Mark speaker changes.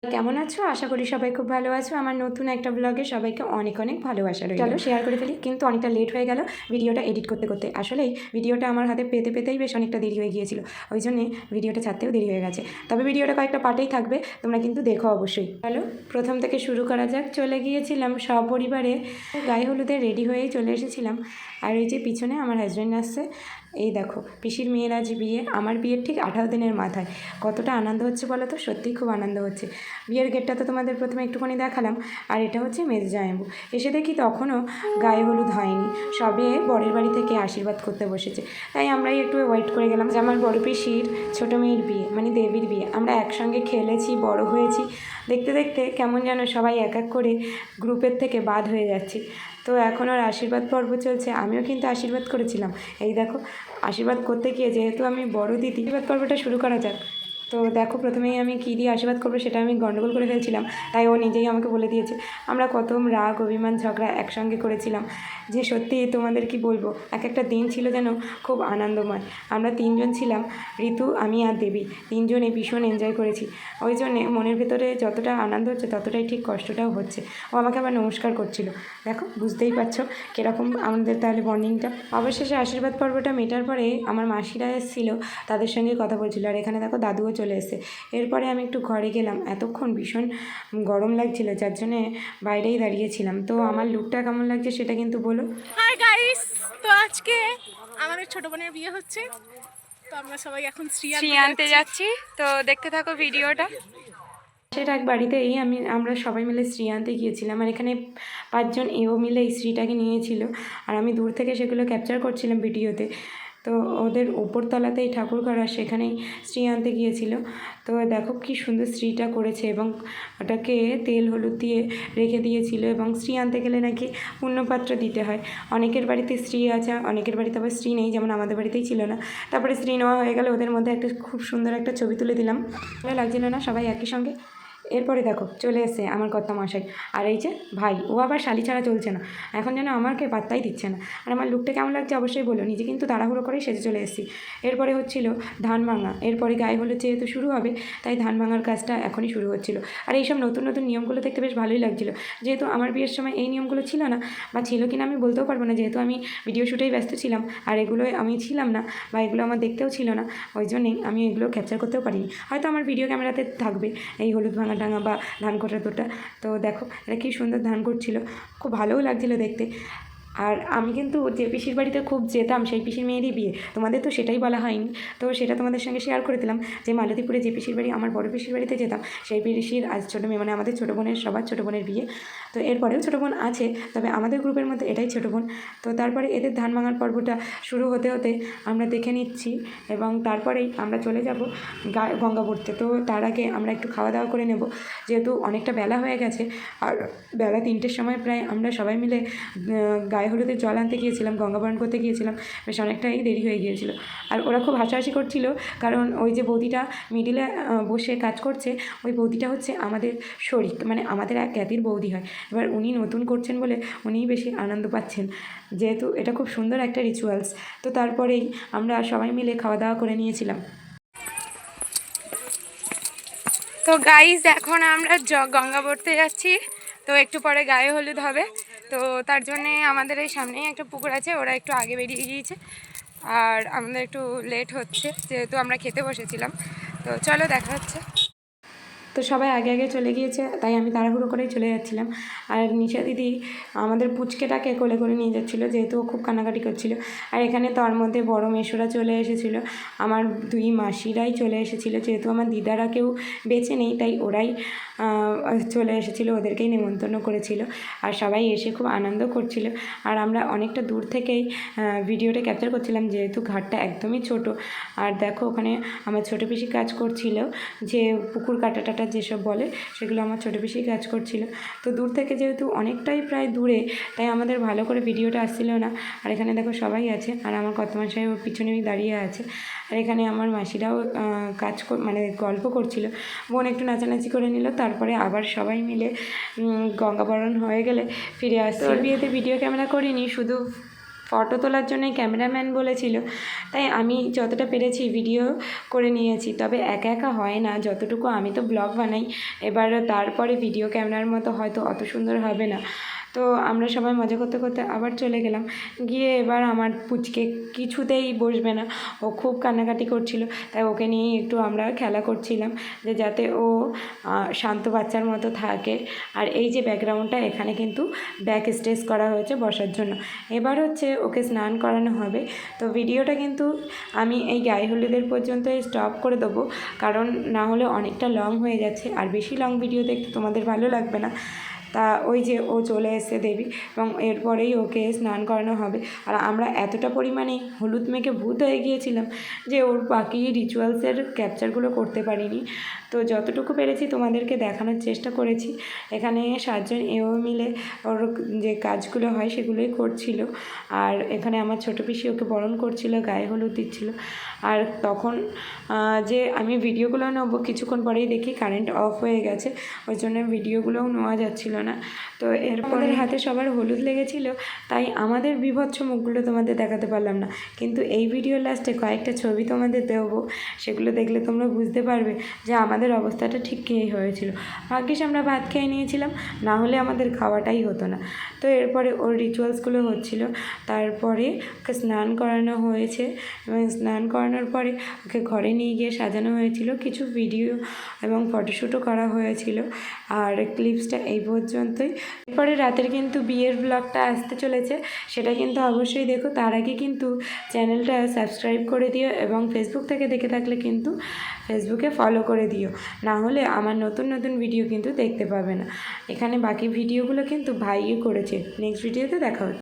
Speaker 1: কেমন আছো? আশা করি সবাই খুব ভালো আছো। আমার নতুন একটা ব্লগে সবাইকে অনেক অনেক ভালোবাসা রইল। চলো শেয়ার করে ফেলি, কিন্তু অনেকটা লেট হয়ে গেল ভিডিওটা এডিট করতে করতে। আসলেই ভিডিওটা আমার হাতে পেতে পেতেই বেশ অনেকটা দেরি হয়ে গিয়েছিল, ওই জন্যে ভিডিওটা ছাড়তেও দেরি হয়ে গেছে। তবে ভিডিওটা কয়েকটা পার্টেই থাকবে, তোমরা কিন্তু দেখো অবশ্যই। চলো প্রথম থেকে শুরু করা যাক। চলে গিয়েছিলাম সপরিবারে গায়ে হলুদে রেডি হয়েই চলে এসেছিলাম। আর এই যে পিছনে আমার হাজব্যান্ড আসছে, এই দেখো পিসির মেয়ের আজ বিয়ে, আমার বিয়ের ঠিক 18 দিনের মাথায়। কতটা আনন্দ হচ্ছে বলো তো, সত্যিই খুব আনন্দ হচ্ছে। বিয়ের গেটটা তো তোমাদের প্রথমে একটুখানি দেখালাম, আর এটা হচ্ছে মেজ জামাইবাবু। এসে দেখি তখনও গায়ে হলুদ হয়নি, সবে বরের বাড়ি থেকে আশীর্বাদ করতে বসেছে। তাই আমরাই একটু ওয়েট করে গেলাম যে আমার বড় পিসির ছোটো মেয়ের বিয়ে, মানে দেবীর বিয়ে। আমরা একসঙ্গে খেলেছি, বড় হয়েছি, দেখতে দেখতে কেমন যেন সবাই এক এক করে গ্রুপের থেকে বাদ হয়ে যাচ্ছি। তো এখন ওর আশীর্বাদ পর্ব চলছে, আমিও কিন্তু আশীর্বাদ করেছিলাম। এই দেখো আশীর্বাদ করতে গিয়ে যেহেতু আমি বড় দিদি, আশীর্বাদ পর্বটা শুরু করা যাক। তো দেখো প্রথমেই আমি কী দিয়ে আশীর্বাদ করবো সেটা আমি গণ্ডগোল করে ফেলছিলাম, তাই ও নিজেই আমাকে বলে দিয়েছে। আমরা কত রাগ অভিমান ঝগড়া একসঙ্গে করেছিলাম যে সত্যি তোমাদের কি বলবো, এক একটা দিন ছিল যেন খুব আনন্দময়। আমরা তিনজন ছিলাম, ঋতু, আমি আর দেবী, তিনজনে ভীষণ এনজয় করেছি। ওই জন্যে মনের ভেতরে যতটা আনন্দ হচ্ছে ততটাই ঠিক কষ্টটাও হচ্ছে। ও আমাকে আবার নমস্কার করছিল, দেখো বুঝতেই পারছো কীরকম আমাদের তাহলে বন্ডিংটা। অবশেষে আশীর্বাদ পর্বটা মেটার পরে আমার মাসিরা এসেছিল, তাদের সঙ্গে কথা বলছিল। আর এখানে দেখো দাদুও চলে এসে। এরপরে আমি একটু ঘরে গেলাম, এতক্ষণ ভীষণ গরম লাগছিল যার জন্যে বাইরেই দাঁড়িয়েছিলাম। তো আমার লুকটা কেমন লাগছে সেটা কিন্তু বলো।
Speaker 2: হাই গাইস, তো আজকে আমাদের ছোট বোনের বিয়ে হচ্ছে, তো আমরা সবাই এখন শ্রী আনতে যাচ্ছি। তো দেখতে থাকো ভিডিওটা।
Speaker 1: সেটা এক বাড়িতেই আমরা সবাই মিলে শ্রী আনতে গিয়েছিলাম, আর এখানে 5জন এও মিলে এই শ্রীটাকে নিয়েছিল, আর আমি দূর থেকে সেগুলো ক্যাপচার করছিলাম ভিডিওতে। তো ওদের ওপরতলাতেই ঠাকুর করা, সেখানেই শ্রী আনতে গিয়েছিল। তো দেখো কি সুন্দর শ্রীটা করেছে, এবং ওটাকে তেল হলুদ দিয়ে রেখে দিয়েছিল। এবং শ্রী আনতে গেলে নাকি পুণ্যপাত্র দিতে হয়। অনেকের বাড়িতে শ্রী আছে, অনেকের বাড়িতে আবার শ্রী নেই, যেমন আমাদের বাড়িতেই ছিল না। তারপরে শ্রী নেওয়া হয়ে গেলে ওদের মধ্যে একটা খুব সুন্দর একটা ছবি তুলে দিলাম, ভালো লাগছিল না সবাই একই সঙ্গে। এরপরে দেখো চলে এসে আমার কর্তামশাই, আর এই যে ভাই, ও আবার শালি ছাড়া চলছে না, এখন যেন আমাকে পাত্তাই দিচ্ছে না। আর আমার লুকটা কেমন লাগছে অবশ্যই বলো। নিজে কিন্তু তাড়াহুড়ো করেই সেজে চলে এসেছি। এরপরে হচ্ছিল ধান ভাঙা, এরপরে গায়ে হলুদ যেহেতু শুরু হবে, তাই ধান ভাঙার কাজটা এখনই শুরু হচ্ছিল। আর এইসব নতুন নতুন নিয়মগুলো দেখতে বেশ ভালোই লাগছিল, যেহেতু আমার বিয়ের সময় এই নিয়মগুলো ছিল না, বা ছিল কি না আমি বলতেও পারবো না, যেহেতু আমি ভিডিও শ্যুটেই ব্যস্ত ছিলাম, আর এগুলোই আমি ছিলাম না, বা এগুলো আমার দেখতেও ছিল না, ওই জন্যেই আমি এগুলো ক্যাপচার করতেও পারিনি। হয়তো আমার ভিডিও ক্যামেরাতে থাকবে এই হলুদ ভাঙা টাঙা বা ধান কোটা তোটা। তো দেখো এটা কী সুন্দর ধান করছিল, খুব ভালোও লাগছিলো দেখতে। আর আমি কিন্তু যে পিসির বাড়িতে খুব যেতাম, সেই পিসির মেয়েরই বিয়ে, তোমাদের তো সেটাই বলা হয়নি, তো সেটা তোমাদের সঙ্গে শেয়ার করে দিলাম যে মালতীপুরে যে পিসির বাড়ি, আমার বড় পিসির বাড়িতে যেতাম, সেই পিসির আজ ছোটো মেয়ে, মানে আমাদের ছোটো বোনের, সবার ছোটো বোনের বিয়ে। তো এরপরেও ছোটো বোন আছে, তবে আমাদের গ্রুপের মধ্যে এটাই ছোটো বোন। তো তারপরে এদের ধান ভাঙার পর্বটা শুরু হতে হতে আমরা দেখে নিচ্ছি, এবং তারপরেই আমরা চলে যাব গঙ্গা পড়তে। তো তার আগে আমরা একটু খাওয়া দাওয়া করে নেব, যেহেতু অনেকটা বেলা হয়ে গেছে। আর বেলা 3টের সময় প্রায় আমরা সবাই মিলে গায়ে হলুদের জল আনতে গিয়েছিলাম, গঙ্গাবরণ করতে গিয়েছিলাম, বেশ অনেকটাই দেরি হয়ে গিয়েছিল। আর ওরা খুব হাসাহাসি করছিল, কারণ ওই যে বৌদিটা মিডিলে বসে কাজ করছে, ওই বৌদিটা হচ্ছে আমাদের শরিক, মানে আমাদের এক জ্ঞাতির বৌদি হয়। এবার উনি নতুন করছেন বলে উনিই বেশি আনন্দ পাচ্ছেন, যেহেতু এটা খুব সুন্দর একটা রিচুয়ালস। তো তারপরেই আমরা সবাই মিলে খাওয়া দাওয়া করে নিয়েছিলাম।
Speaker 2: তো গাইস এখন আমরা গঙ্গা পড়তে যাচ্ছি, তো একটু পরে গায়ে হলুদ হবে। তো তার জন্যে আমাদের এই সামনেই একটা পুকুর আছে, ওরা একটু আগে বেরিয়ে গিয়েছে, আর আমাদের একটু লেট হচ্ছে যেহেতু আমরা খেতে বসেছিলাম। তো চলো দেখা হচ্ছে।
Speaker 1: তো সবাই আগে আগে চলে গিয়েছে, তাই আমি তাড়াহুড়ো করেই চলে যাচ্ছিলাম। আর নিশা দিদি আমাদের পুচকেটাকে কোলে করে নিয়ে যাচ্ছিলো, যেহেতু ও খুব কান্নাকাটি করছিল। আর এখানে তার মধ্যে বড় মেশোরা চলে এসেছিলো, আমার 2 মাসিরাই চলে এসেছিলো, যেহেতু আমার দিদারা কেউ বেঁচে নেই, তাই ওরাই চলে এসেছিলো, ওদেরকেই নেমন্তন্ন করেছিল। আর সবাই এসে খুব আনন্দ করছিল। আর আমরা অনেকটা দূর থেকেই ভিডিওটা ক্যাপচার করছিলাম, যেহেতু ঘাটটা একদমই ছোট। আর দেখো ওখানে আমার ছোটো পিসি কাজ করছিল, যে পুকুর কাটা যেসব বলে, সেগুলো আমার ছোটো পিসি কাজ করছিল। তো দূর থেকে যেহেতু অনেকটাই প্রায় দূরে, তাই আমাদের ভালো করে ভিডিওটা আসছিল না। আর এখানে দেখো সবাই আছে, আর আমার কর্তামশাই ওর পিছনেই দাঁড়িয়ে আছে। আর এখানে আমার মাসিরাও মানে গল্প করছিল। বোন একটু নাচানাচি করে নিল, তারপরে আবার সবাই মিলে গঙ্গাবরণ হয়ে গেলে ফিরে আসছে। বিয়েতে ভিডিও ক্যামেরা করিনি, শুধু ফটো তোলার জন্য ক্যামেরাম্যান বলেছিল, তাই আমি যতটা পেরেছি ভিডিও করে নিয়েছি। তবে একা একা হয় না, যতটুকু আমি তো ব্লগ বানাই, এবার তারপরে ভিডিও ক্যামেরার মতো হয়তো অত সুন্দর হবে না। তো আমরা সবাই মজা করতে করতে আবার চলে গেলাম। গিয়ে এবার আমার পুচকে কিছুতেই বসবে না, ও খুব কান্নাকাটি করছিল, তাই ওকে নিয়েই একটু আমরা খেলা করছিলাম যে যাতে ও শান্ত বাচ্চার মতো থাকে। আর এই যে ব্যাকগ্রাউন্ডটা, এখানে কিন্তু ব্যাক স্টেজ করা হয়েছে বসার জন্য। এবার হচ্ছে ওকে স্নান করানো হবে। তো ভিডিওটা কিন্তু আমি এই গায়ে হলুদের পর্যন্তই স্টপ করে দেবো, কারণ না হলে অনেকটা লং হয়ে যাচ্ছে, আর বেশি লং ভিডিও দেখতে তোমাদের ভালো লাগবে না। তা ওই যে ও চলে এসেছে দেবী, এবং এরপরেই ওকে স্নান করানো হবে। আর আমরা এতটা পরিমাণে হলুদ মেখে ভূত হয়ে গিয়েছিলাম যে ওর বাকি রিচুয়ালসের ক্যাপচারগুলো করতে পারিনি। তো যতটুকু পেরেছি তোমাদেরকে দেখানোর চেষ্টা করেছি। এখানে 7 জন এও মিলে ওর যে কাজগুলো হয় সেগুলোই করছিল। আর এখানে আমার ছোটো পিসি ওকে বরণ করছিল, গায়ে হলুদ দিচ্ছিল। আর তখন যে আমি ভিডিওগুলো নেবো, কিছুক্ষণ পরেই দেখি কারেন্ট অফ হয়ে গেছে, ওই জন্য ভিডিওগুলোও নেওয়া যাচ্ছিল না। তো এরপরে হাতে সবার হলুদ লেগেছিল, তাই আমাদের বীভৎস মুখগুলো তোমাদের দেখাতে পারলাম না, কিন্তু এই ভিডিওর লাস্টে কয়েকটা ছবি তোমাদের দেবো, সেগুলো দেখলে তোমরা বুঝতে পারবে যে আমাদের অবস্থাটা ঠিক কী হয়েছিল। ভাগ্যিস আমরা ভাত খেয়ে নিয়েছিলাম, না হলে আমাদের খাওয়াটাই হতো না। তো এরপরে ওর রিচুয়ালসগুলো হচ্ছিল, তারপরে ওকে স্নান করানো হয়েছে, এবং স্নান করানোর পরে ওকে ঘরে নিয়ে গিয়ে সাজানো হয়েছিল, কিছু ভিডিও এবং ফটোশ্যুটও করা হয়েছিল। আর ক্লিপসটা এই পর্যন্তই। এরপরে রাতের কিন্তু বিয়ের ব্লগটা আসতে চলেছে, সেটা কিন্তু অবশ্যই দেখো। তার আগে কিন্তু চ্যানেলটা সাবস্ক্রাইব করে দিও, এবং ফেসবুক থেকে দেখে থাকলে কিন্তু ফেসবুকে ফলো করে দিও, না হলে আমার নতুন নতুন ভিডিও কিন্তু দেখতে পাবে না। এখানে বাকি ভিডিওগুলো কিন্তু ভাইই করেছে। নেক্সট ভিডিওতে দেখা হচ্ছে।